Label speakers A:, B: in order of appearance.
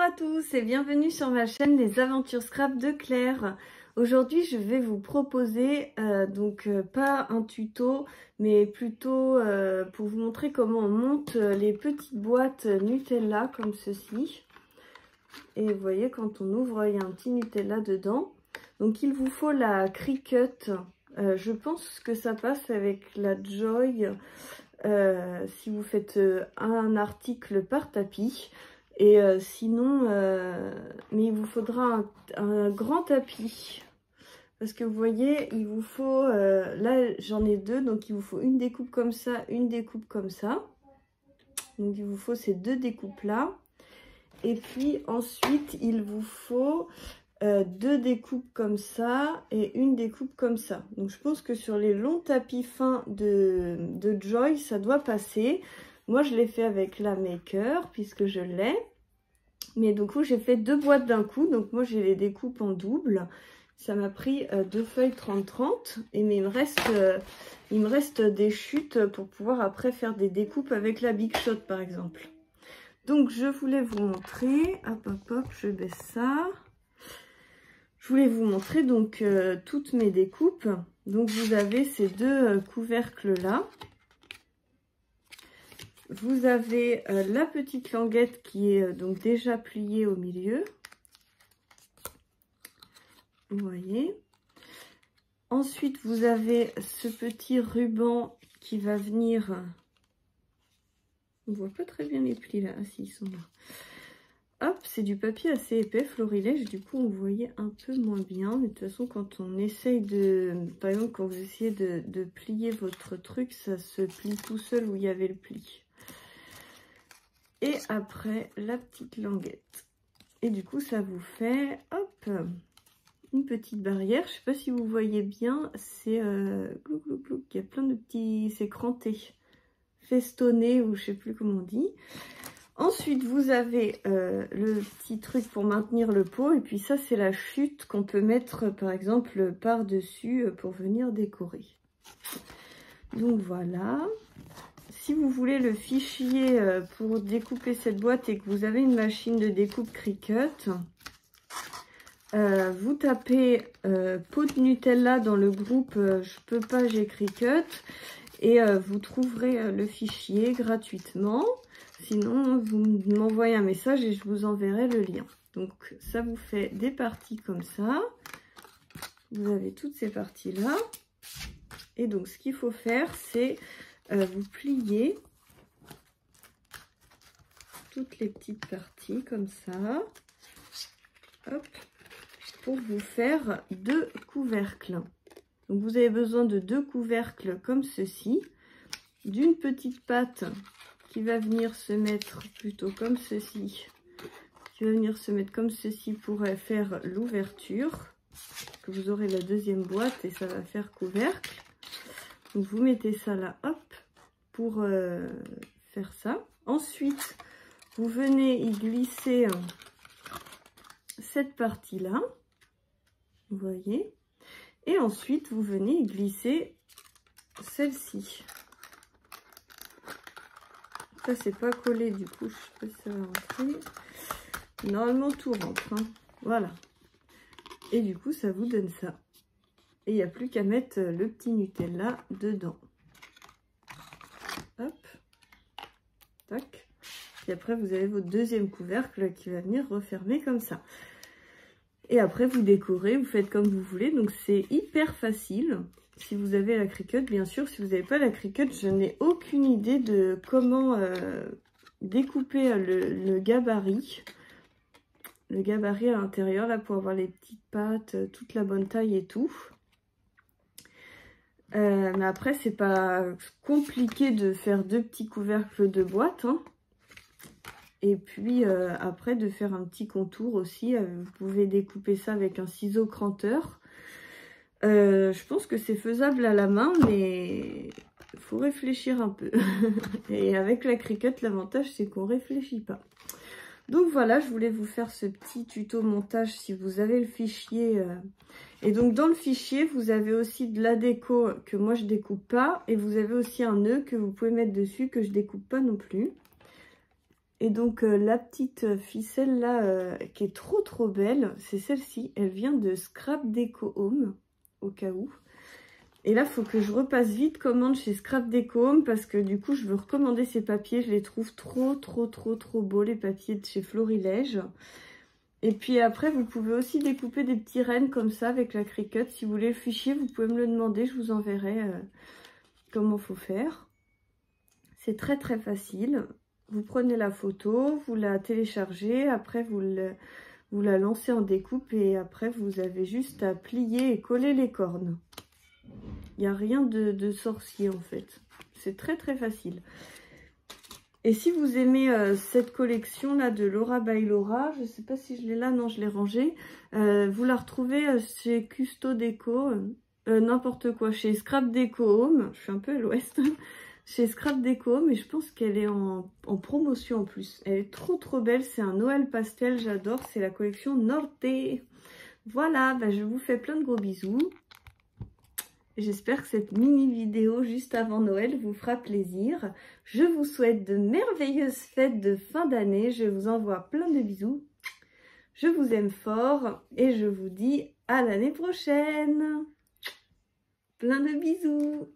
A: à tous et bienvenue sur ma chaîne Les Aventures Scrap de Claire. Aujourd'hui je vais vous proposer pas un tuto mais plutôt pour vous montrer comment on monte les petites boîtes Nutella comme ceci. Et vous voyez, quand on ouvre, il y a un petit Nutella dedans. Donc il vous faut la Cricut. Je pense que ça passe avec la Joy si vous faites un article par tapis. Et sinon, mais il vous faudra un grand tapis. Parce que vous voyez, il vous faut, là j'en ai deux, donc il vous faut une découpe comme ça, une découpe comme ça. Donc il vous faut ces deux découpes là. Et puis ensuite, il vous faut deux découpes comme ça et une découpe comme ça. Donc je pense que sur les longs tapis fins de Joy, ça doit passer. Moi je l'ai fait avec la Maker puisque je l'ai. Mais du coup j'ai fait deux boîtes d'un coup. Donc moi j'ai les découpes en double. Ça m'a pris deux feuilles 30-30. Mais il me reste des chutes pour pouvoir après faire des découpes avec la Big Shot par exemple. Donc je voulais vous montrer, hop hop hop, je baisse ça. Je voulais vous montrer donc toutes mes découpes. Donc vous avez ces deux couvercles là. Vous avez la petite languette qui est donc déjà pliée au milieu. Vous voyez. Ensuite vous avez ce petit ruban qui va venir. On voit pas très bien les plis là. Ah si, ils sont là. Hop, c'est du papier assez épais, florilège, du coup on voyait un peu moins bien. Mais de toute façon, quand on essaye de... Par exemple, quand vous essayez de plier votre truc, ça se plie tout seul où il y avait le pli. Et après, la petite languette. Et du coup, ça vous fait, hop, une petite barrière. Je sais pas si vous voyez bien, c'est... Glou, glou, glou, il y a plein de petits... C'est cranté, festonné, ou je sais plus comment on dit. Ensuite, vous avez le petit truc pour maintenir le pot. Et puis ça, c'est la chute qu'on peut mettre, par exemple, par-dessus pour venir décorer. Donc voilà. Si vous voulez le fichier pour découper cette boîte et que vous avez une machine de découpe Cricut, vous tapez pot de Nutella dans le groupe Je peux pas, j'ai Cricut. Et vous trouverez le fichier gratuitement. Sinon, vous m'envoyez un message et je vous enverrai le lien. Donc, ça vous fait des parties comme ça. Vous avez toutes ces parties-là. Et donc, ce qu'il faut faire, c'est vous plier toutes les petites parties comme ça. Hop, pour vous faire deux couvercles. Donc, vous avez besoin de deux couvercles comme ceci. D'une petite patte qui va venir se mettre plutôt comme ceci, qui va venir se mettre comme ceci pour faire l'ouverture, que vous aurez la deuxième boîte et ça va faire couvercle. Donc vous mettez ça là, hop, pour faire ça. Ensuite, vous venez y glisser cette partie-là, vous voyez, et ensuite vous venez y glisser celle-ci. Ça c'est pas collé, du coup je sais pas si ça va rentrer. Normalement tout rentre, hein. Voilà. Et du coup ça vous donne ça. Et il n'y a plus qu'à mettre le petit Nutella dedans. Hop, tac. Et après vous avez votre deuxième couvercle qui va venir refermer comme ça. Et après vous décorez, vous faites comme vous voulez. Donc c'est hyper facile. Si vous avez la Cricut, bien sûr. Si vous n'avez pas la Cricut, je n'ai aucune idée de comment découper le gabarit. Le gabarit à l'intérieur, là, pour avoir les petites pattes, toute la bonne taille et tout. Mais après, c'est pas compliqué de faire deux petits couvercles de boîte, hein. Et puis, après, de faire un petit contour aussi. Vous pouvez découper ça avec un ciseau cranteur. Je pense que c'est faisable à la main, mais il faut réfléchir un peu. Et avec la Cricut, l'avantage, c'est qu'on ne réfléchit pas. Donc voilà, je voulais vous faire ce petit tuto montage si vous avez le fichier. Et donc dans le fichier, vous avez aussi de la déco que moi je découpe pas. Et vous avez aussi un nœud que vous pouvez mettre dessus que je découpe pas non plus. Et donc la petite ficelle là qui est trop belle, c'est celle-ci. Elle vient de Scrap Deco Home, au cas où. Et là, il faut que je repasse vite commande chez Scrap Deco Home parce que du coup, je veux recommander ces papiers. Je les trouve trop beaux, les papiers de chez Florilège. Et puis après, vous pouvez aussi découper des petits rennes comme ça avec la Cricut. Si vous voulez le fichier, vous pouvez me le demander. Je vous enverrai comment faut faire. C'est très facile. Vous prenez la photo, vous la téléchargez. Après, vous la lancez en découpe. Et après, vous avez juste à plier et coller les cornes. Il n'y a rien de sorcier en fait. C'est très facile. Et si vous aimez cette collection là de Laura by Laura, je ne sais pas si je l'ai là, non je l'ai rangée. Vous la retrouvez chez Custo Déco, n'importe quoi, chez Scrap Deco Home. Je suis un peu à l'ouest. Chez Scrap Deco Home, et je pense qu'elle est en promotion en plus. Elle est trop belle, c'est un Noël pastel, j'adore. C'est la collection Norte. Voilà, bah, je vous fais plein de gros bisous. J'espère que cette mini vidéo juste avant Noël vous fera plaisir. Je vous souhaite de merveilleuses fêtes de fin d'année. Je vous envoie plein de bisous. Je vous aime fort et je vous dis à l'année prochaine. Plein de bisous.